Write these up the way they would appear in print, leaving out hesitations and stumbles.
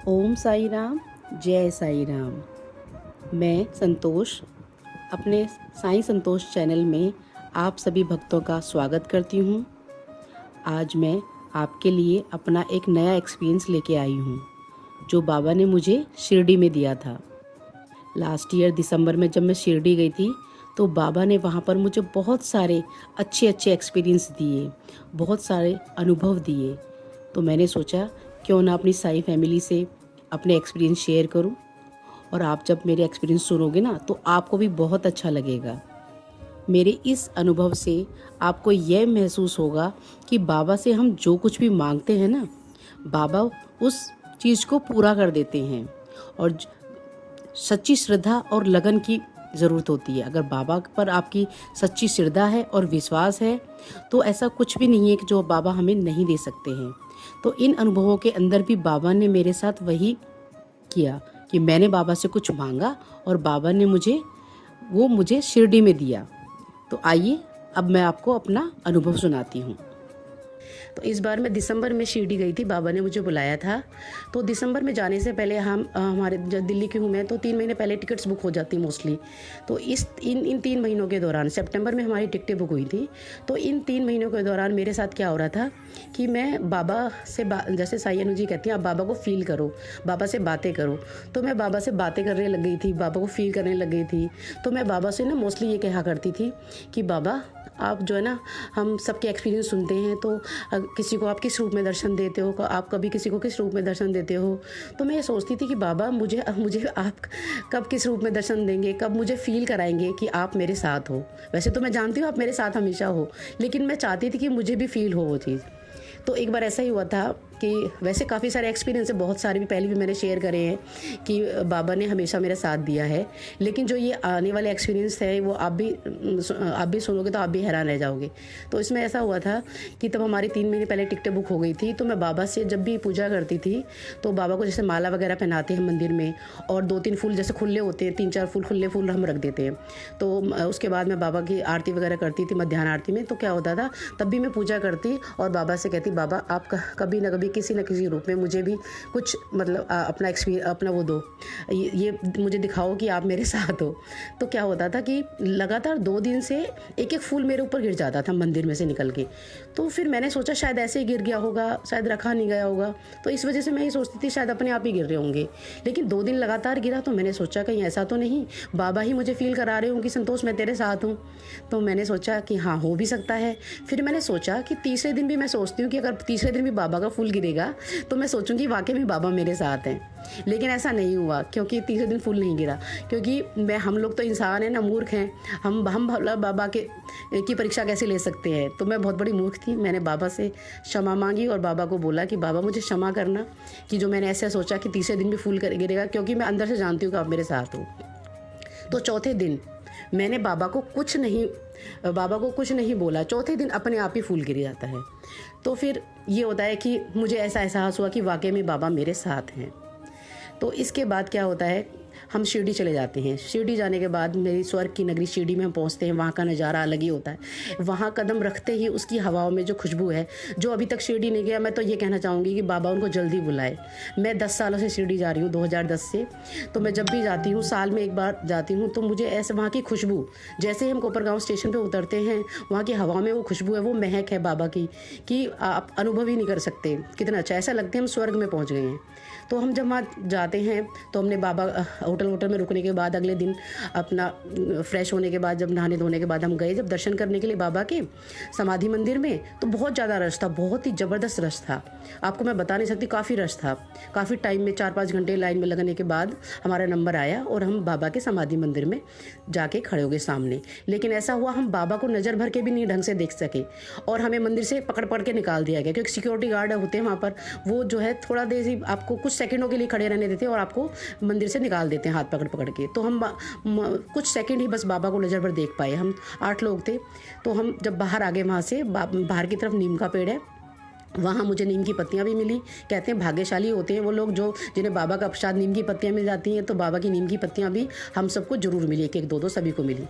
ओम साई राम, जय साई राम। मैं संतोष अपने साईं संतोष चैनल में आप सभी भक्तों का स्वागत करती हूँ। आज मैं आपके लिए अपना एक नया एक्सपीरियंस लेके आई हूँ जो बाबा ने मुझे शिरडी में दिया था। लास्ट ईयर दिसंबर में जब मैं शिरडी गई थी तो बाबा ने वहाँ पर मुझे बहुत सारे अच्छे अच्छे एक्सपीरियंस दिए, बहुत सारे अनुभव दिए। तो मैंने सोचा क्यों ना अपनी साई फैमिली से अपने एक्सपीरियंस शेयर करूं। और आप जब मेरे एक्सपीरियंस सुनोगे ना तो आपको भी बहुत अच्छा लगेगा। मेरे इस अनुभव से आपको यह महसूस होगा कि बाबा से हम जो कुछ भी मांगते हैं ना, बाबा उस चीज़ को पूरा कर देते हैं। और सच्ची श्रद्धा और लगन की ज़रूरत होती है। अगर बाबा पर आपकी सच्ची श्रद्धा है और विश्वास है तो ऐसा कुछ भी नहीं है कि जो बाबा हमें नहीं दे सकते हैं। तो इन अनुभवों के अंदर भी बाबा ने मेरे साथ वही किया कि मैंने बाबा से कुछ मांगा और बाबा ने मुझे शिरडी में दिया। तो आइए अब मैं आपको अपना अनुभव सुनाती हूँ। तो इस बार मैं दिसंबर में शिरडी गई थी, बाबा ने मुझे बुलाया था। तो दिसंबर में जाने से पहले हमारे जब दिल्ली की हूँ मैं, तो 3 महीने पहले टिकट्स बुक हो जाती मोस्टली। तो इन 3 महीनों के दौरान सितंबर में हमारी टिकटें बुक हुई थी। तो इन 3 महीनों के दौरान मेरे साथ क्या हो रहा था कि मैं बाबा से जैसे साई अनु जी कहती हैं, आप बाबा को फील करो, बाबा से बातें करो। तो मैं बाबा से बातें करने लग गई थी, बाबा को फील करने लग गई थी। तो मैं बाबा से ना मोस्टली ये कहा करती थी कि बाबा आप जो है ना, हम सबके एक्सपीरियंस सुनते हैं, तो किसी को आप किस रूप में दर्शन देते हो, आप कभी किसी को किस रूप में दर्शन देते हो। तो मैं ये सोचती थी कि बाबा मुझे आप कब किस रूप में दर्शन देंगे, कब मुझे फील कराएंगे कि आप मेरे साथ हो। वैसे तो मैं जानती हूँ आप मेरे साथ हमेशा हो, लेकिन मैं चाहती थी कि मुझे भी फील हो वो चीज़। तो एक बार ऐसा ही हुआ था कि वैसे काफ़ी सारे एक्सपीरियंस है, बहुत सारे भी पहले भी मैंने शेयर करे हैं कि बाबा ने हमेशा मेरा साथ दिया है। लेकिन जो ये आने वाले एक्सपीरियंस है वो आप भी सुनोगे तो आप भी हैरान रह जाओगे। तो इसमें ऐसा हुआ था कि तब हमारी 3 महीने पहले टिकटें बुक हो गई थी। तो मैं बाबा से जब भी पूजा करती थी तो बाबा को जैसे माला वगैरह पहनाते हैं मंदिर में, और 2-3 फूल जैसे खुले होते हैं, 3-4 फूल खुले फूल हम रख देते हैं। तो उसके बाद मैं बाबा की आरती वगैरह करती थी मध्याह्न आरती में। तो क्या होता था, तब भी मैं पूजा करती और बाबा से कहती, बाबा आप कभी ना कभी किसी न किसी रूप में मुझे भी कुछ मतलब अपना एक्सपीरियंस अपना वो दो, ये मुझे दिखाओ कि आप मेरे साथ हो। तो क्या होता था कि लगातार 2 दिन से एक एक फूल मेरे ऊपर गिर जाता था मंदिर में से निकल के। तो फिर मैंने सोचा शायद ऐसे ही गिर गया होगा, शायद रखा नहीं गया होगा। तो इस वजह से मैं ये सोचती थी शायद अपने आप ही गिर रहे होंगे। लेकिन 2 दिन लगातार गिरा तो मैंने सोचा कहीं ऐसा तो नहीं बाबा ही मुझे फील करा रहे हों कि संतोष मैं तेरे साथ हूँ। तो मैंने सोचा कि हाँ, हो भी सकता है। फिर मैंने सोचा कि तीसरे दिन भी मैं सोचती हूँ कि अगर तीसरे दिन भी बाबा का फूल गिरेगा तो मैं सोचूंगी वाकई में बाबा मेरे साथ हैं। लेकिन ऐसा नहीं हुआ, क्योंकि तीसरे दिन फूल नहीं गिरा। क्योंकि हम लोग तो इंसान हैं ना, मूर्ख हैं हम भला बाबा की परीक्षा कैसे ले सकते हैं। तो मैं बहुत बड़ी मूर्ख थी। मैंने बाबा से क्षमा मांगी और बाबा को बोला कि बाबा मुझे क्षमा करना कि जो मैंने ऐसा सोचा कि तीसरे दिन भी फूल गिरेगा, क्योंकि मैं अंदर से जानती हूँ कि आप मेरे साथ हो। तो चौथे दिन मैंने बाबा को कुछ नहीं बोला। चौथे दिन अपने आप ही फूल गिर जाता है। तो फिर ये होता है कि मुझे ऐसा एहसास हुआ कि वाकई में बाबा मेरे साथ हैं। तो इसके बाद क्या होता है, हम शिरडी चले जाते हैं। शिरडी जाने के बाद मेरी स्वर्ग की नगरी शिरडी में हम पहुंचते हैं। वहाँ का नज़ारा अलग ही होता है। वहाँ कदम रखते ही उसकी हवाओं में जो खुशबू है, जो अभी तक शिरडी नहीं गया, मैं तो ये कहना चाहूँगी कि बाबा उनको जल्दी बुलाए। मैं 10 सालों से शिरडी जा रही हूँ, 2010 से। तो मैं जब भी जाती हूँ, साल में एक बार जाती हूँ, तो मुझे ऐसे वहाँ की खुशबू, जैसे ही हम कोपरगांव स्टेशन पर उतरते हैं, वहाँ की हवा में वो खुशबू है, वो महक है बाबा की, कि आप अनुभव ही नहीं कर सकते कितना अच्छा। ऐसा लगता है हम स्वर्ग में पहुँच गए हैं। तो हम जब वहाँ जाते हैं तो हमने बाबा होटल में रुकने के बाद अगले दिन अपना फ्रेश होने के बाद, जब नहाने धोने के बाद हम गए जब दर्शन करने के लिए बाबा के समाधि मंदिर में, तो बहुत ज़्यादा रश था, बहुत ही ज़बरदस्त रश था। आपको मैं बता नहीं सकती, काफ़ी रश था। काफ़ी टाइम में 4-5 घंटे लाइन में लगने के बाद हमारा नंबर आया और हम बाबा के समाधि मंदिर में जाके खड़े हो गए सामने। लेकिन ऐसा हुआ हम बाबा को नज़र भर के भी नहीं ढंग से देख सके और हमें मंदिर से पकड़ के निकाल दिया गया, क्योंकि सिक्योरिटी गार्ड होते हैं वहाँ पर, वो जो है थोड़ा देर ही आपको कुछ सेकंडों के लिए खड़े रहने देते हैं और आपको मंदिर से निकाल देते हैं हाथ पकड़ के। तो हम कुछ सेकंड ही बस बाबा को नज़र भर देख पाए। हम 8 लोग थे। तो हम जब बाहर आ गए वहाँ से, बाहर की तरफ नीम का पेड़ है, वहाँ मुझे नीम की पत्तियाँ भी मिली। कहते हैं भाग्यशाली होते हैं वो लोग जो जिन्हें बाबा का प्रसाद नीम की पत्तियाँ मिल जाती हैं। तो बाबा की नीम की पत्तियाँ भी हम सबको ज़रूर मिली, एक एक दो दो सभी को मिली।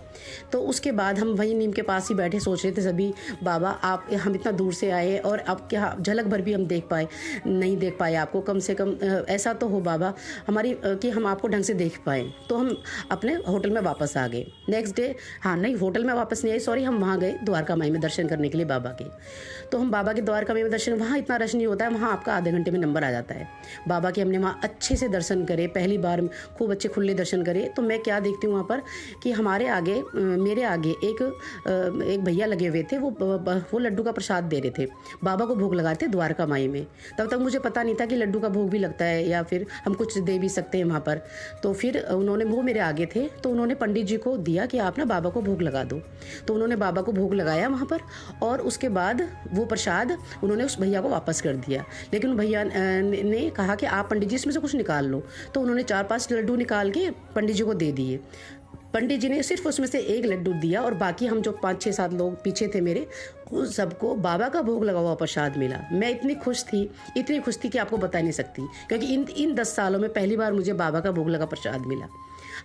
तो उसके बाद हम वहीं नीम के पास ही बैठे सोच रहे थे सभी, बाबा आप हम इतना दूर से आए और अब क्या झलक भर भी हम नहीं देख पाए आपको, कम से कम ऐसा तो हो बाबा हमारी कि हम आपको ढंग से देख पाएँ। तो हम अपने होटल में वापस आ गए नेक्स्ट डे। हाँ नहीं, होटल में वापस नहीं आए, सॉरी, हम वहाँ गए द्वारका माई में दर्शन करने के लिए बाबा के। तो हम बाबा के द्वारका माई में दर्शन, वहाँ इतना रश नहीं होता है, वहाँ आपका आधे घंटे में नंबर आ जाता है। बाबा के हमने वहाँ अच्छे से दर्शन करे, पहली बार खूब अच्छे खुले दर्शन करे। तो मैं क्या देखती हूँ वहाँ पर कि हमारे आगे मेरे आगे एक भैया लगे हुए थे, वो लड्डू का प्रसाद दे रहे थे, बाबा को भोग लगाए थे द्वारका माई में। तब तक मुझे पता नहीं था कि लड्डू का भोग भी लगता है या फिर हम कुछ दे भी सकते हैं वहाँ पर। तो फिर वो मेरे आगे थे, तो उन्होंने पंडित जी को दिया कि आप ना बाबा को भोग लगा दो। तो उन्होंने बाबा को भोग लगाया वहाँ पर, और उसके बाद वो प्रसाद उन्होंने उस भैया को वापस कर दिया। लेकिन भैया ने कहा कि आप पंडित जी इसमें से कुछ निकाल लो। तो उन्होंने 4-5 लड्डू निकाल के पंडित जी को दे दिए। पंडित जी ने सिर्फ उसमें से एक लड्डू दिया और बाकी हम जो 5-6-7 लोग पीछे थे मेरे, उन सबको बाबा का भोग लगा हुआ प्रसाद मिला। मैं इतनी खुश थी कि आपको बता नहीं सकती, क्योंकि इन 10 सालों में पहली बार मुझे बाबा का भोग लगा प्रसाद मिला।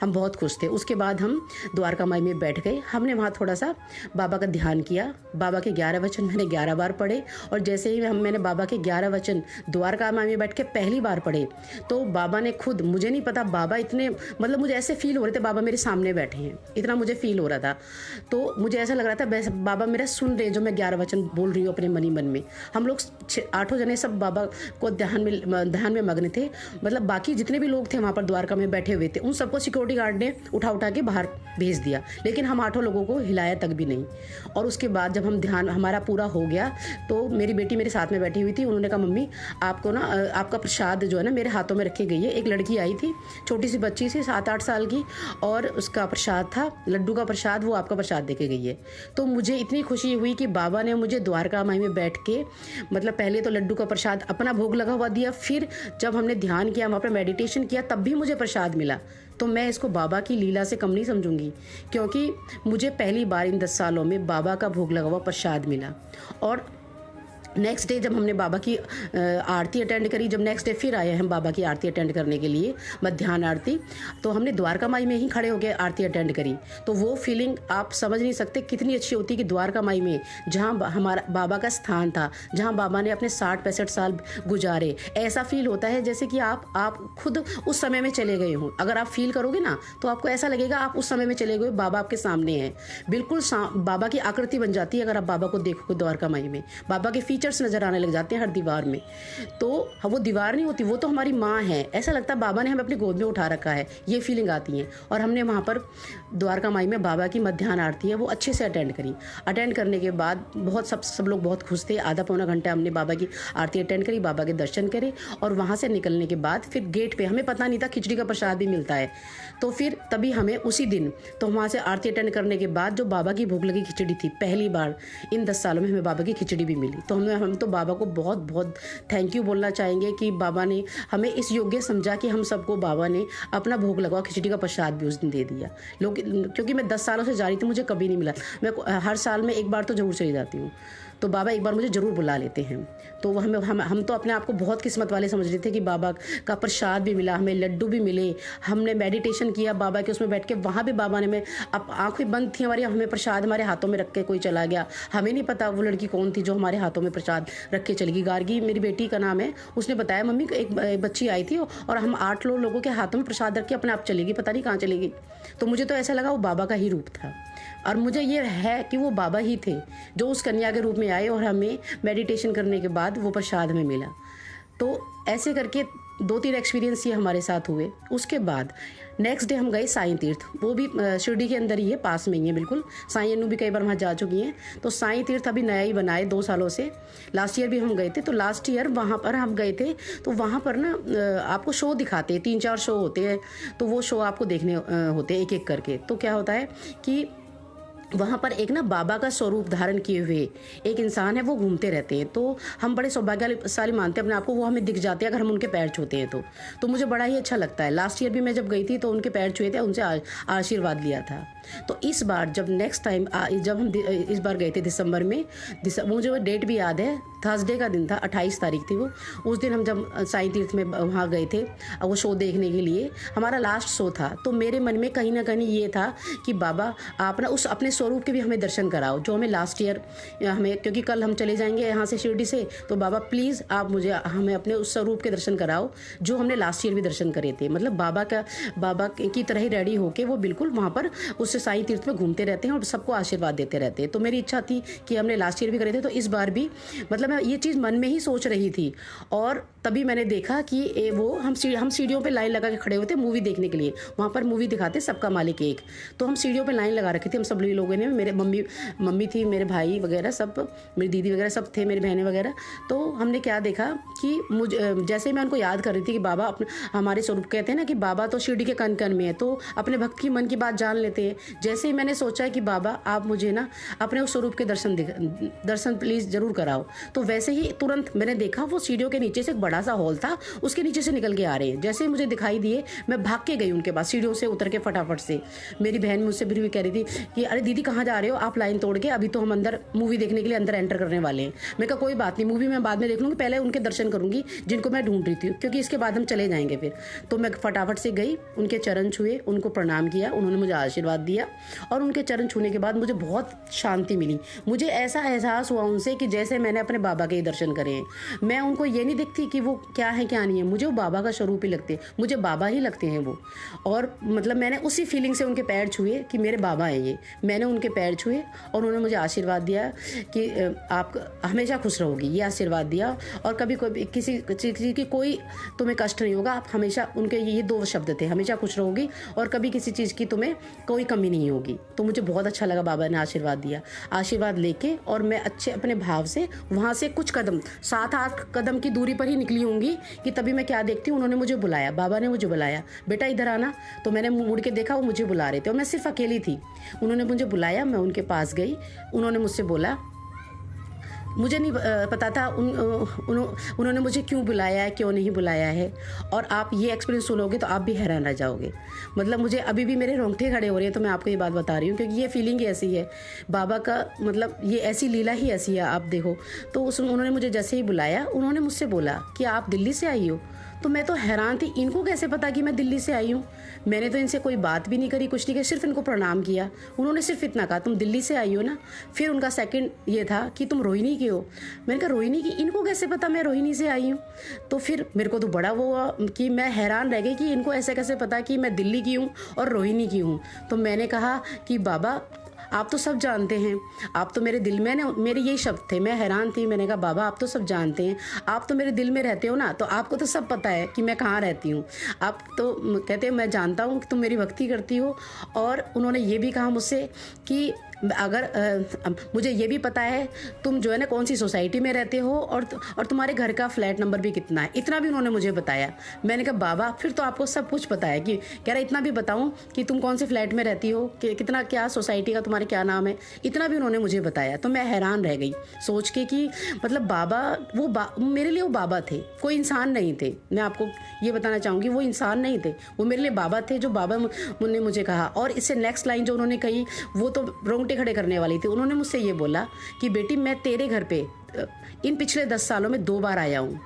हम बहुत खुश थे। उसके बाद हम द्वारका माई में बैठ गए। हमने वहाँ थोड़ा सा बाबा का ध्यान किया। बाबा के 11 वचन मैंने 11 बार पढ़े, और जैसे ही मैंने बाबा के 11 वचन द्वारका माई में बैठ के पहली बार पढ़े, तो बाबा ने खुद, मुझे नहीं पता, बाबा इतने, मतलब मुझे ऐसे फील हो रहे थे बाबा मेरे सामने बैठे हैं, इतना मुझे फील हो रहा था। तो मुझे ऐसा लग रहा था बाबा मेरा सुन रहे, जो मैं 11 वचन बोल रही हूँ अपने मन ही मन में। हम लोग 8 जने सब बाबा को ध्यान में मग्न थे। मतलब बाकी जितने भी लोग थे वहाँ पर द्वारका में बैठे हुए थे, उन सबको सिक्योरिटी गार्ड ने उठा के बाहर भेज दिया, लेकिन हम 8 लोगों को हिलाया तक भी नहीं। और उसके बाद जब हम ध्यान हमारा पूरा हो गया, तो मेरी बेटी मेरे साथ में बैठी हुई थी। उन्होंने कहा मम्मी आपको ना आपका प्रसाद जो है ना मेरे हाथों में रखी गई है। एक लड़की आई थी, छोटी सी बच्ची सी 7-8 साल की, और उसका प्रसाद था लड्डू का प्रसाद, वो आपका प्रसाद देके गई है। तो मुझे इतनी खुशी हुई कि बाबा ने मुझे द्वारका माई में बैठ के, मतलब पहले तो लड्डू का प्रसाद अपना भोग लगा हुआ दिया, फिर जब हमने ध्यान किया, वहाँ पर मेडिटेशन किया, तब भी मुझे प्रसाद मिला। तो मैं इसको बाबा की लीला से कम नहीं समझूंगी, क्योंकि मुझे पहली बार इन 10 सालों में बाबा का भोग लगा हुआ प्रसाद मिला। और नेक्स्ट डे जब हमने बाबा की आरती अटेंड करी, जब नेक्स्ट डे फिर आए हम बाबा की आरती अटेंड करने के लिए, मध्याह्न आरती, तो हमने द्वारका माई में ही खड़े होकर आरती अटेंड करी। तो वो फीलिंग आप समझ नहीं सकते कितनी अच्छी होती कि द्वारका माई में, जहाँ हमारा बाबा का स्थान था, जहाँ बाबा ने अपने 60-65 साल गुजारे, ऐसा फील होता है जैसे कि आप खुद उस समय में चले गए हों। अगर आप फील करोगे ना, तो आपको ऐसा लगेगा आप उस समय में चले गए, बाबा आपके सामने हैं। बिल्कुल बाबा की आकृति बन जाती है अगर आप बाबा को देखोगे द्वारका माई में। बाबा के फीचर्स नजर आने लग जाते हैं हर दीवार में। तो वो दीवार नहीं होती, वो तो हमारी माँ है। ऐसा लगता है बाबा ने हमें अपनी गोद में उठा रखा है, ये फीलिंग आती है। और हमने वहाँ पर द्वारका माई में बाबा की मध्याह्न आरती है वो अच्छे से अटेंड करी। अटेंड करने के बाद बहुत सब लोग बहुत खुश थे। आधा पौना घंटा हमने बाबा की आरती अटेंड करी, बाबा के दर्शन करे, और वहाँ से निकलने के बाद फिर गेट पे, हमें पता नहीं था खिचड़ी का प्रसाद भी मिलता है, तो फिर तभी हमें उसी दिन, तो वहाँ से आरती अटेंड करने के बाद जो बाबा की भोग लगी खिचड़ी थी, पहली बार इन 10 सालों में हमें बाबा की खिचड़ी भी मिली। तो हम तो बाबा को बहुत बहुत थैंक यू बोलना चाहेंगे कि बाबा ने हमें इस योग्य समझा कि हम सबको बाबा ने अपना भोग लगा खिचड़ी का प्रसाद भी उस दिन दे दिया। लोग, क्योंकि मैं 10 सालों से जा रही थी, मुझे कभी नहीं मिला। मैं हर साल में एक बार तो जरूर चली जाती हूँ, तो बाबा एक बार मुझे ज़रूर बुला लेते हैं। तो हम तो अपने आप को बहुत किस्मत वाले समझ रहे थे कि बाबा का प्रसाद भी मिला, हमें लड्डू भी मिले, हमने मेडिटेशन किया बाबा के उसमें बैठ के, वहाँ भी बाबा ने, मैं अब आँखें बंद थी हमारी, हमें प्रसाद हमारे हाथों में रख के कोई चला गया। हमें नहीं पता वो लड़की कौन थी जो हमारे हाथों में प्रसाद रख के चली गई। गार्गी मेरी बेटी का नाम है, उसने बताया मम्मी एक बच्ची आई थी और हम 8 लोगों के हाथों में प्रसाद रख के अपने आप चली गई, पता नहीं कहाँ चली गई। तो मुझे तो ऐसा लगा वो बाबा का ही रूप था, और मुझे ये है कि वो बाबा ही थे जो उस कन्या के रूप में आए और हमें मेडिटेशन करने के बाद वो प्रसाद हमें मिला। तो ऐसे करके 2-3 एक्सपीरियंस ये हमारे साथ हुए। उसके बाद नेक्स्ट डे हम गए साईं तीर्थ, वो भी शिरडी के अंदर ही है, पास में ही है बिल्कुल। साईं अनु भी कई बार वहाँ जा चुकी हैं। तो साईं तीर्थ अभी नया ही बनाए 2 सालों से। लास्ट ईयर भी हम गए थे। तो लास्ट ईयर वहाँ पर हम गए थे, तो वहाँ पर ना आपको शो दिखाते हैं, 3-4 शो होते हैं, तो वो शो आपको देखने होते हैं एक एक करके। तो क्या होता है कि वहाँ पर एक ना बाबा का स्वरूप धारण किए हुए एक इंसान है, वो घूमते रहते हैं। तो हम बड़े सौभाग्यशाली मानते हैं अपने आप को, वो हमें दिख जाते हैं अगर हम उनके पैर छूते हैं तो मुझे बड़ा ही अच्छा लगता है। लास्ट ईयर भी मैं जब गई थी तो उनके पैर छुए थे, उनसे आशीर्वाद लिया था। तो इस बार जब नेक्स्ट टाइम जब हम इस बार गए थे दिसंबर में, मुझे वो डेट भी याद है, थर्सडे का दिन था, 28 तारीख थी वो। उस दिन हम जब साईं तीर्थ में वहाँ गए थे वो शो देखने के लिए, हमारा लास्ट शो था। तो मेरे मन में कहीं ना कहीं ये था कि बाबा आप ना उस अपने स्वरूप के भी हमें दर्शन कराओ जो हमें लास्ट ईयर हमें, क्योंकि कल हम चले जाएंगे यहाँ से शिरडी से, तो बाबा प्लीज़ आप हमें अपने उस स्वरूप के दर्शन कराओ जो हमने लास्ट ईयर भी दर्शन करे थे। मतलब बाबा की तरह ही रेडी होके वो बिल्कुल वहाँ पर उस साईं तीर्थ में घूमते रहते हैं और सबको आशीर्वाद देते रहते हैं। तो मेरी इच्छा थी कि हमने लास्ट ईयर भी करे थे, तो इस बार भी मतलब मैं ये चीज़ मन में ही सोच रही थी। और तभी मैंने देखा कि वो हम सीढ़ियों पे लाइन लगा के खड़े हुए थे मूवी देखने के लिए। वहाँ पर मूवी दिखाते सबका मालिक एक, तो हम सीढ़ियों पे लाइन लगा रखे थे हम सब लोगों ने। मेरे मम्मी थी, मेरे भाई वगैरह सब, मेरी दीदी वगैरह सब थे, मेरी बहनें वगैरह। तो हमने क्या देखा कि जैसे मैं उनको याद कर रही थी कि बाबा अपने हमारे स्वरूप, कहते हैं ना कि बाबा तो शिरडी के कण कण में है, तो अपने भक्त की मन की बात जान लेते हैं। जैसे ही मैंने सोचा कि बाबा आप मुझे ना अपने उस स्वरूप के दर्शन प्लीज़ ज़रूर कराओ, तो वैसे ही तुरंत मैंने देखा वो सीढ़ियों के नीचे से एक बड़ा सा हॉल था, उसके नीचे से निकल के आ रहे हैं। जैसे ही मुझे दिखाई दिए मैं भाग के गई उनके पास, सीढ़ियों से उतर के फटाफट से। मेरी बहन मुझसे फिर भी कह रही थी कि अरे दीदी कहाँ जा रहे हो आप लाइन तोड़ के, अभी तो हम अंदर मूवी देखने के लिए अंदर एंटर करने वाले हैं। मैं कहा कोई बात नहीं, मूवी मैं बाद में देख लूँगी, पहले उनके दर्शन करूँगी जिनको मैं ढूंढ रही थी, क्योंकि इसके बाद हम चले जाएंगे फिर। तो मैं फटाफट से गई, उनके चरण छुए, उनको प्रणाम किया, उन्होंने मुझे आशीर्वाद दिया। और उनके चरण छूने के बाद मुझे बहुत शांति मिली। मुझे ऐसा एहसास हुआ उनसे कि जैसे मैंने अपने बाबा के ही दर्शन करे हैं। मैं उनको ये नहीं दिखती कि वो क्या है क्या नहीं है, मुझे वो बाबा का स्वरूप ही लगते हैं, मुझे बाबा ही लगते हैं वो। और मतलब मैंने उसी फीलिंग से उनके पैर छुए कि मेरे बाबा हैं ये। मैंने उनके पैर छुए और उन्होंने मुझे आशीर्वाद दिया कि आप हमेशा खुश रहोगी, ये आशीर्वाद दिया। और कभी कोई किसी की कोई तुम्हें कष्ट नहीं होगा, आप हमेशा, उनके ये 2 शब्द थे, हमेशा खुश रहोगी और कभी किसी चीज़ की तुम्हें कोई कमी नहीं होगी। तो मुझे बहुत अच्छा लगा, बाबा ने आशीर्वाद दिया। आशीर्वाद लेके और मैं अच्छे अपने भाव से वहाँ से कुछ कदम, 7-8 कदम की दूरी पर ही निकली होंगी कि तभी मैं क्या देखती हूँ, उन्होंने मुझे बुलाया, बाबा ने मुझे बुलाया, बेटा इधर आना। तो मैंने मुड़ के देखा, वो मुझे बुला रहे थे और मैं सिर्फ अकेली थी। उन्होंने मुझे बुलाया, मैं उनके पास गई। उन्होंने मुझसे बोला, मुझे नहीं पता था उन्होंने मुझे क्यों बुलाया है, क्यों नहीं बुलाया है, और आप ये एक्सपीरियंस सुनोगे तो आप भी हैरान रह जाओगे। मतलब मुझे अभी भी मेरे रोंगटे खड़े हो रहे हैं, तो मैं आपको ये बात बता रही हूँ क्योंकि ये फीलिंग ऐसी है, बाबा का मतलब ये ऐसी लीला ही ऐसी है, आप देखो। तो उन्होंने मुझे जैसे ही बुलाया, उन्होंने मुझसे बोला कि आप दिल्ली से आई हो। तो मैं तो हैरान थी, इनको कैसे पता कि मैं दिल्ली से आई हूँ। मैंने तो इनसे कोई बात भी नहीं करी, कुछ नहीं किया, सिर्फ इनको प्रणाम किया। उन्होंने सिर्फ इतना कहा, तुम दिल्ली से आई हो ना। फिर उनका सेकंड ये था कि तुम रोहिणी की हो। मैंने कहा रोहिणी की, इनको कैसे पता मैं रोहिणी से आई हूँ। तो फिर मेरे को तो बड़ा वो हुआ कि मैं हैरान रह गई कि इनको ऐसे कैसे पता कि मैं दिल्ली की हूँ और रोहिणी की हूँ। तो मैंने कहा कि बाबा आप तो सब जानते हैं, आप तो मेरे दिल में ना, मेरे यही शब्द थे। मैं हैरान थी, मैंने कहा बाबा आप तो सब जानते हैं, आप तो मेरे दिल में रहते हो ना, तो आपको तो सब पता है कि मैं कहाँ रहती हूँ। आप तो कहते हैं मैं जानता हूँ कि तुम मेरी भक्ति करती हो। और उन्होंने ये भी कहा मुझसे कि अगर मुझे ये भी पता है तुम जो है ना कौन सी सोसाइटी में रहते हो और तुम्हारे घर का फ्लैट नंबर भी कितना है, इतना भी उन्होंने मुझे बताया। मैंने कहा बाबा फिर तो आपको सब कुछ पता है। कि कह रहा इतना भी बताऊं कि तुम कौन से फ्लैट में रहती हो, कि कितना, क्या सोसाइटी का तुम्हारे क्या नाम है, इतना भी उन्होंने मुझे बताया। तो मैं हैरान रह गई सोच के कि मतलब बाबा मेरे लिए वो बाबा थे, कोई इंसान नहीं थे। मैं आपको ये बताना चाहूँगी वो इंसान नहीं थे, वो मेरे लिए बाबा थे, जो बाबा ने मुझे कहा। और इससे नेक्स्ट लाइन जो उन्होंने कही वो तो रोंगटे खड़े करने वाली थी। उन्होंने मुझसे ये बोला कि बेटी मैं तेरे घर पे इन पिछले 10 सालों में 2 बार आया हूँ,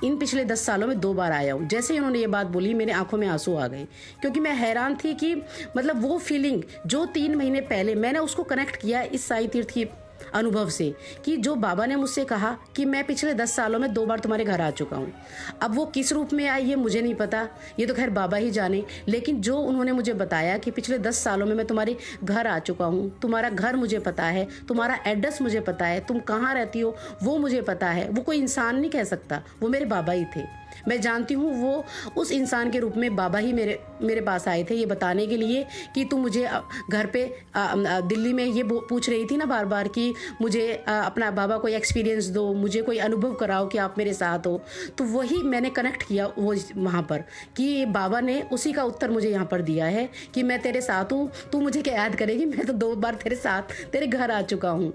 इन पिछले 10 सालों में 2 बार आया हूँ। जैसे ही उन्होंने ये बात बोली मेरे आंखों में आंसू आ गए, क्योंकि मैं हैरान थी कि मतलब वो फीलिंग जो 3 महीने पहले मैंने उसको कनेक्ट किया इस साईं तीर्थ की अनुभव से, कि जो बाबा ने मुझसे कहा कि मैं पिछले 10 सालों में 2 बार तुम्हारे घर आ चुका हूँ। अब वो किस रूप में आई ये मुझे नहीं पता, ये तो खैर बाबा ही जाने। लेकिन जो उन्होंने मुझे बताया कि पिछले 10 सालों में मैं तुम्हारे घर आ चुका हूँ, तुम्हारा घर मुझे पता है, तुम्हारा एड्रेस मुझे पता है, तुम कहाँ रहती हो वो मुझे पता है, वो कोई इंसान नहीं कह सकता, वो मेरे बाबा ही थे। मैं जानती हूँ वो उस इंसान के रूप में बाबा ही मेरे पास आए थे ये बताने के लिए कि तू मुझे घर पे दिल्ली में ये पूछ रही थी ना बार बार कि मुझे अपना बाबा कोई एक्सपीरियंस दो, मुझे कोई अनुभव कराओ कि आप मेरे साथ हो। तो वही मैंने कनेक्ट किया वो वहाँ पर कि बाबा ने उसी का उत्तर मुझे यहाँ पर दिया है कि मैं तेरे साथ हूँ, तू मुझे क्या याद करेगी, मैं तो 2 बार तेरे साथ तेरे घर आ चुका हूँ।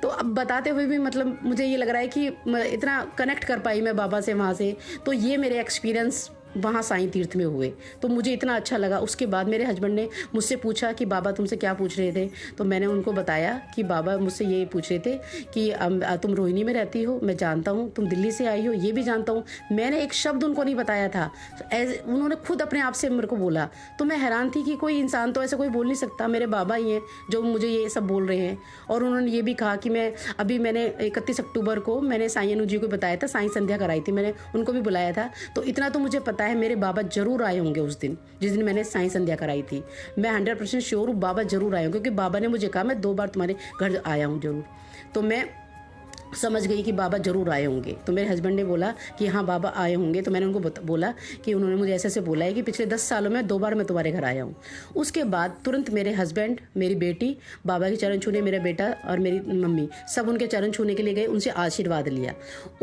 तो अब बताते हुए भी मतलब मुझे ये लग रहा है कि इतना कनेक्ट कर पाई मैं बाबा से वहाँ से। तो ये मेरे एक्सपीरियंस वहाँ साईं तीर्थ में हुए। तो मुझे इतना अच्छा लगा। उसके बाद मेरे हस्बैंड ने मुझसे पूछा कि बाबा तुमसे क्या पूछ रहे थे, तो मैंने उनको बताया कि बाबा मुझसे ये पूछ रहे थे कि तुम रोहिणी में रहती हो, मैं जानता हूँ, तुम दिल्ली से आई हो ये भी जानता हूँ। मैंने एक शब्द उनको नहीं बताया था, उन्होंने खुद अपने आप से मेरे को बोला। तो मैं हैरान थी कि कोई इंसान तो ऐसा कोई बोल नहीं सकता, मेरे बाबा ही हैं जो मुझे ये सब बोल रहे हैं। और उन्होंने ये भी कहा कि मैंने 31 अक्टूबर को मैंने साईं अनु जी को बताया था, साईं संध्या कराई थी, मैंने उनको भी बुलाया था। तो इतना तो मुझे पता है मेरे बाबा जरूर आए होंगे उस दिन, जिस दिन मैंने साईं संध्या कराई थी। मैं 100% श्योर हूँ बाबा जरूर आए होंगे, क्योंकि बाबा ने मुझे कहा मैं 2 बार तुम्हारे घर आया हूँ जरूर। तो मैं समझ गई कि बाबा जरूर आए होंगे। तो मेरे हस्बैंड ने बोला कि हाँ बाबा आए होंगे। तो मैंने उनको बोला कि उन्होंने मुझे ऐसे ऐसे बोला है कि पिछले 10 सालों में 2 बार मैं तुम्हारे घर आया हूँ। उसके बाद तुरंत मेरे हस्बैंड, मेरी बेटी बाबा के चरण छूने, मेरा बेटा और मेरी मम्मी सब उनके चरण छूने के लिए गए, उनसे आशीर्वाद लिया।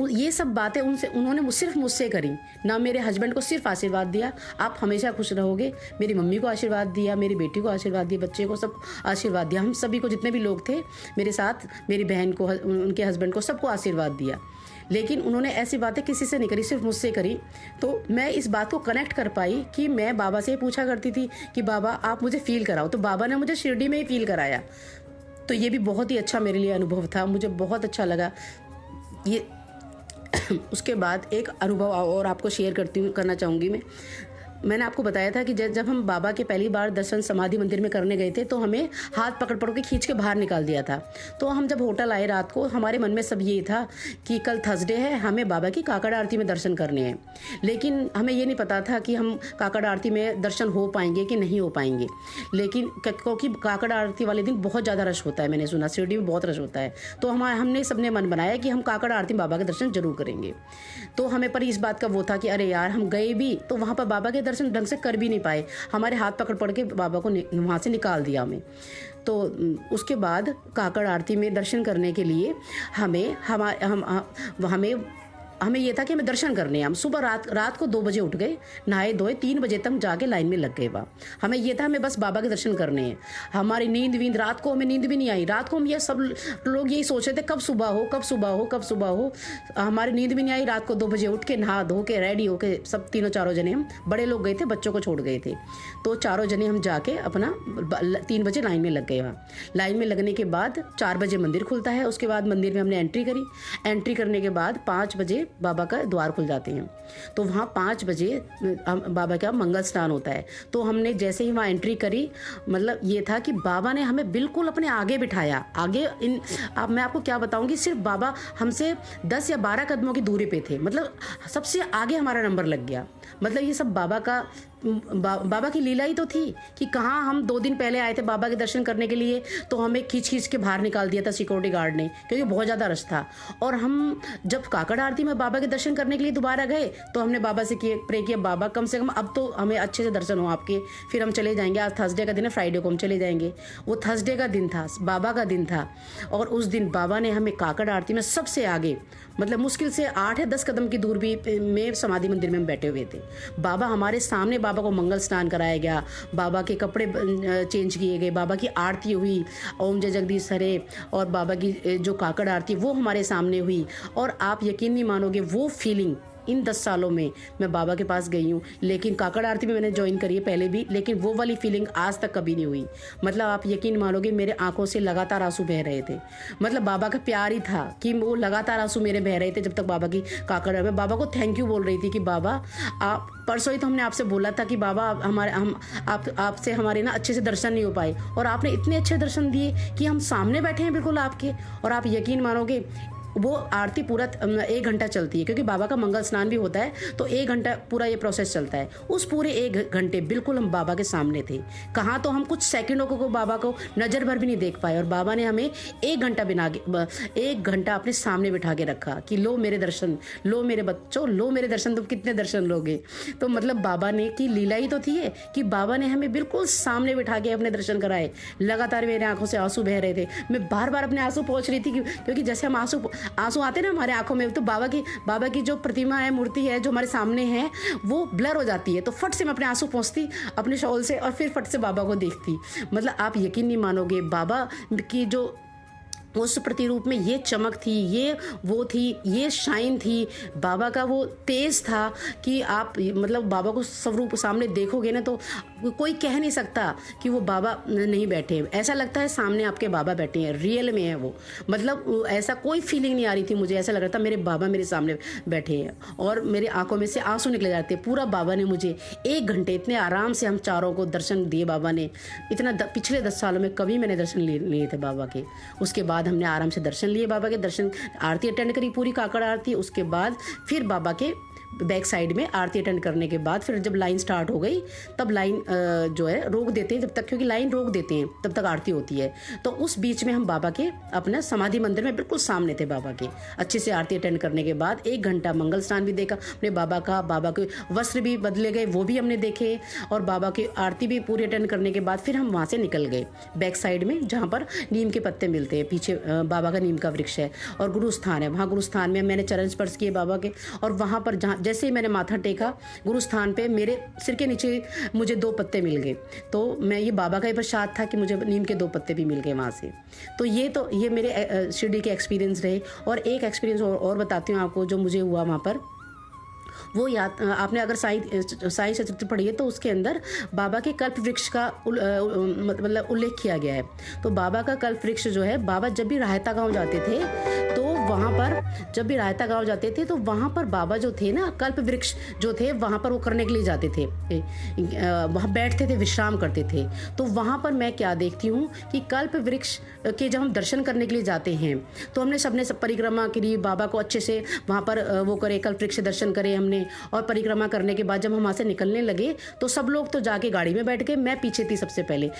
ये सब बातें उन्होंने सिर्फ मुझसे करी, ना मेरे हस्बैंड को सिर्फ आशीर्वाद दिया आप हमेशा खुश रहोगे, मेरी मम्मी को आशीर्वाद दिया, मेरी बेटी को आशीर्वाद दिया, बच्चे को सब आशीर्वाद दिया। हम सभी को, जितने भी लोग थे मेरे साथ, मेरी बहन को, उनके हस्बैंड को, सबको आशीर्वाद दिया। लेकिन उन्होंने ऐसी बातें किसी से नहीं करी, सिर्फ मुझसे करी। तो मैं इस बात को कनेक्ट कर पाई कि मैं बाबा से पूछा करती थी कि बाबा आप मुझे फील कराओ, तो बाबा ने मुझे शिरडी में ही फील कराया। तो ये भी बहुत ही अच्छा मेरे लिए अनुभव था, मुझे बहुत अच्छा लगा ये। उसके बाद एक अनुभव और आपको शेयर करना चाहूँगी। मैंने आपको बताया था कि जब हम बाबा के पहली बार दर्शन समाधि मंदिर में करने गए थे, तो हमें हाथ पकड़ के खींच के बाहर निकाल दिया था। तो हम जब होटल आए रात को, हमारे मन में सब ये था कि कल थर्सडे है, हमें बाबा की काकड़ आरती में दर्शन करने हैं। लेकिन हमें ये नहीं पता था कि हम काकड़ आरती में दर्शन हो पाएंगे कि नहीं हो पाएंगे। लेकिन क्योंकि काकड़ आरती वाले दिन बहुत ज़्यादा रश होता है, मैंने सुना शिरडी में बहुत रश होता है। तो हमने सबने मन बनाया कि हम काकड़ आरती में बाबा के दर्शन जरूर करेंगे। तो हमें पर इस बात का वो था कि अरे यार हम गए भी तो वहाँ पर बाबा के दर्शन ढंग से कर भी नहीं पाए, हमारे हाथ पकड़ के बाबा को वहाँ से निकाल दिया हमें। तो उसके बाद काकड़ आरती में दर्शन करने के लिए हमें ये था कि हमें दर्शन करने हैं। हम सुबह रात को 2 बजे उठ गए, नहाए धोए, 3 बजे तक जाके लाइन में लग गए वहाँ। हमें ये था हमें बस बाबा के दर्शन करने हैं। हमारी नींद रात को हमें नींद भी नहीं आई। रात को हम ये सब लोग यही सोच रहे थे कब सुबह हो, कब सुबह हो, कब सुबह हो। हमारी नींद भी नहीं आई। रात को 2 बजे उठ के नहा धो के रेडी होके सब चारों जने, हम बड़े लोग गए थे, बच्चों को छोड़ गए थे, तो चारों जने हम जाके अपना 3 बजे लाइन में लग गए। वहाँ लाइन में लगने के बाद 4 बजे मंदिर खुलता है। उसके बाद मंदिर में हमने एंट्री करी। एंट्री करने के बाद 5 बजे बाबा का द्वार खुल जाते हैं। तो वहाँ 5 बजे बाबा का मंगल स्नान होता है। तो हमने जैसे ही वहाँ एंट्री करी, मतलब ये था कि बाबा ने हमें बिल्कुल अपने आगे बिठाया। आगे अब मैं आपको क्या बताऊंगी, सिर्फ बाबा हमसे 10 या 12 कदमों की दूरी पे थे, मतलब सबसे आगे हमारा नंबर लग गया। मतलब ये सब बाबा की लीला ही तो थी कि कहाँ हम 2 दिन पहले आए थे बाबा के दर्शन करने के लिए, तो हमें खींच के बाहर निकाल दिया था सिक्योरिटी गार्ड ने, क्योंकि बहुत ज़्यादा रश था। और हम जब काकड़ आरती में बाबा के दर्शन करने के लिए दोबारा गए, तो हमने बाबा से प्रे किया, बाबा कम से कम अब तो हमें अच्छे से दर्शन हो आपके, फिर हम चले जाएंगे। आज थर्सडे का दिन है, फ्राइडे को हम चले जाएंगे। वो थर्सडे का दिन था, बाबा का दिन था। और उस दिन बाबा ने हमें काकड़ आरती में सबसे आगे, मतलब मुश्किल से 8 या 10 कदम की दूर भी में समाधि मंदिर में हम बैठे हुए थे। बाबा हमारे सामने, बाबा को मंगल स्नान कराया गया, बाबा के कपड़े चेंज किए गए, बाबा की आरती हुई, ओम जय जगदीश हरे, और बाबा की जो काकड़ आरती वो हमारे सामने हुई। और आप यकीन नहीं मानोगे, वो फीलिंग इन 10 सालों में मैं बाबा के पास गई हूँ, लेकिन काकड़ आरती में मैंने ज्वाइन करी है पहले भी, लेकिन वो वाली फीलिंग आज तक कभी नहीं हुई। मतलब आप यकीन मानोगे, मेरे आंखों से लगातार आंसू बह रहे थे। मतलब बाबा का प्यार ही था कि वो लगातार आंसू मेरे बह रहे थे जब तक बाबा की काकड़। मैं बाबा को थैंक यू बोल रही थी कि बाबा आप, परसों ही तो हमने आपसे बोला था कि बाबा आपसे हमारे ना अच्छे से दर्शन नहीं हो पाए, और आपने इतने अच्छे दर्शन दिए कि हम सामने बैठे हैं बिल्कुल आपके। और आप यकीन मानोगे, वो आरती पूरा 1 घंटा चलती है, क्योंकि बाबा का मंगल स्नान भी होता है, तो 1 घंटा पूरा ये प्रोसेस चलता है। उस पूरे 1 घंटे बिल्कुल हम बाबा के सामने थे। कहाँ तो हम कुछ सेकंडों को बाबा को नज़र भर भी नहीं देख पाए, और बाबा ने हमें 1 घंटा अपने सामने बिठा के रखा कि लो मेरे दर्शन, लो मेरे बच्चों, लो मेरे दर्शन। तुम कितने दर्शन लोगे? तो मतलब बाबा ने की लीला ही तो थी कि बाबा ने हमें बिल्कुल सामने बिठा के अपने दर्शन कराए। लगातार मेरे आंखों से आंसू बह रहे थे, मैं बार बार अपने आंसू पोंछ रही थी, क्योंकि जैसे हम आंसू आते ना हमारे आंखों में, तो बाबा की जो प्रतिमा है, मूर्ति है जो हमारे सामने है, वो ब्लर हो जाती है। तो फट से मैं अपने आंसू पोंछती अपने शॉल से, और फिर फट से बाबा को देखती। मतलब आप यकीन नहीं मानोगे, बाबा की जो उस प्रतिरूप में ये चमक थी, ये वो थी, ये शाइन थी, बाबा का वो तेज था कि आप मतलब बाबा को स्वरूप सामने देखोगे ना तो कोई कह नहीं सकता कि वो बाबा नहीं बैठे हैं। ऐसा लगता है सामने आपके बाबा बैठे हैं, रियल में है वो। मतलब ऐसा कोई फीलिंग नहीं आ रही थी मुझे, ऐसा लग रहा था मेरे बाबा मेरे सामने बैठे हैं और मेरे आंखों में से आंसू निकले जाते। पूरा बाबा ने मुझे 1 घंटे इतने आराम से हम चारों को दर्शन दिए बाबा ने। इतना पिछले 10 सालों में कभी मैंने दर्शन लिए थे बाबा के। उसके बाद हमने आराम से दर्शन लिए बाबा के, दर्शन आरती अटेंड करी, पूरी काकड़ आरती। उसके बाद फिर बाबा के बैक साइड में आरती अटेंड करने के बाद फिर जब लाइन स्टार्ट हो गई तब लाइन जो है रोक देते हैं जब तक, क्योंकि लाइन रोक देते हैं तब तक आरती होती है। तो उस बीच में हम बाबा के अपना समाधि मंदिर में बिल्कुल सामने थे बाबा के। अच्छे से आरती अटेंड करने के बाद 1 घंटा मंगल स्नान भी देखा अपने बाबा का, बाबा के वस्त्र भी बदले गए वो भी हमने देखे, और बाबा की आरती भी पूरी अटेंड करने के बाद फिर हम वहाँ से निकल गए बैक साइड में जहाँ पर नीम के पत्ते मिलते हैं। पीछे बाबा का नीम का वृक्ष है और गुरु स्थान है। वहाँ गुरु स्थान में मैंने चरण स्पर्श किए बाबा के, और वहाँ पर जहाँ जैसे ही मैंने माथा टेका गुरु स्थान पे मेरे सिर के नीचे मुझे 2 पत्ते मिल गए। तो मैं ये बाबा का ही प्रसाद था कि मुझे नीम के 2 पत्ते भी मिल गए वहाँ से। तो ये मेरे शिरडी के एक्सपीरियंस रहे। और एक एक्सपीरियंस और बताती हूँ आपको जो मुझे हुआ वहाँ पर। वो याद आपने अगर साईं चरित्र पढ़ी है तो उसके अंदर बाबा के कल्प वृक्ष का मतलब उल्लेख किया गया है। तो बाबा का कल्प वृक्ष जो है, बाबा जब भी रायता गांव जाते थे तो वहाँ पर जब भी रायता गांव जाते थे तो वहाँ पर बाबा जो थे ना, कल्प वृक्ष जो थे वहाँ पर वो करने के लिए जाते थे, वहाँ बैठते थे, विश्राम करते थे। तो वहाँ पर मैं क्या देखती हूँ कि कल्प वृक्ष के जब हम दर्शन करने के लिए जाते हैं तो हमने सबने परिक्रमा करी, बाबा को अच्छे से वहाँ पर वो करे, कल्प वृक्ष दर्शन करे हमने। और परिक्रमा करने के बाद जब हम वहाँ से निकलने लगे तो सब लोग तो जाके गाड़ी में बैठ गए, मैं पीछे थी सबसे पहले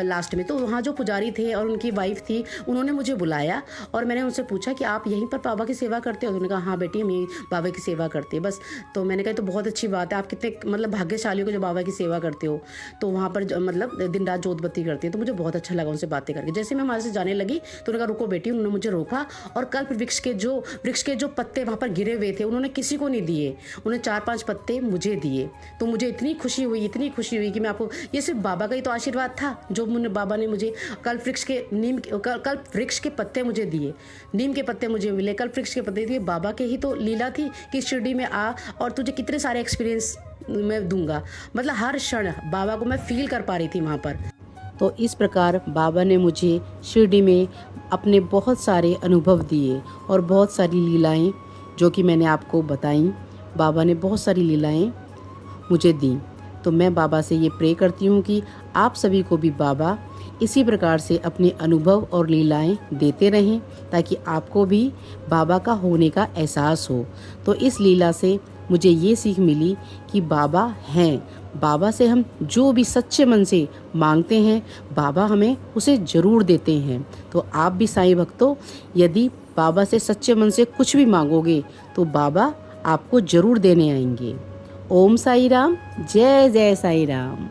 लास्ट में। तो वहाँ जो पुजारी थे और उनकी वाइफ थी, उन्होंने मुझे बुलाया और मैंने उनसे पूछा कि आप यहीं पर बाबा की सेवा करते हो? उन्होंने कहा हाँ बेटी हम यहीं बाबा की सेवा करते हैं बस। तो मैंने कहा तो बहुत अच्छी बात है, आप कितने मतलब भाग्यशाली हो जो बाबा की सेवा करते हो। तो वहाँ पर मतलब दिन रात जोत बत्ती करते हैं। तो मुझे बहुत अच्छा लगा उनसे बातें करके। जैसे मैं वहाँ से जाने लगी तो उन्होंने कहा रुको बेटी, उन्होंने मुझे रोका और कल्प वृक्ष के जो पत्ते वहाँ पर गिरे हुए थे उन्होंने किसी को नहीं दिए, उन्हें 4-5 पत्ते मुझे दिए। तो मुझे इतनी खुशी हुई कि मैं आपको, ये सिर्फ बाबा का ही तो आशीर्वाद था जो बाबा ने मुझे कल्प वृक्ष के पत्ते मुझे दिए, नीम के पत्ते मुझे मिले, कल्प वृक्ष के पत्ते दिए। बाबा के ही तो लीला थी कि शिरडी में आ और तुझे कितने सारे एक्सपीरियंस मैं दूंगा। मतलब हर क्षण बाबा को मैं फील कर पा रही थी वहाँ पर। तो इस प्रकार बाबा ने मुझे शिरडी में अपने बहुत सारे अनुभव दिए और बहुत सारी लीलाएं जो कि मैंने आपको बताई। बाबा ने बहुत सारी लीलाएं मुझे दी। तो मैं बाबा से ये प्रे करती हूँ कि आप सभी को भी बाबा इसी प्रकार से अपने अनुभव और लीलाएं देते रहें ताकि आपको भी बाबा का होने का एहसास हो। तो इस लीला से मुझे ये सीख मिली कि बाबा हैं, बाबा से हम जो भी सच्चे मन से मांगते हैं बाबा हमें उसे ज़रूर देते हैं। तो आप भी साईं भक्तों, यदि बाबा से सच्चे मन से कुछ भी मांगोगे तो बाबा आपको ज़रूर देने आएंगे। ओम साई राम, जय जय साई राम।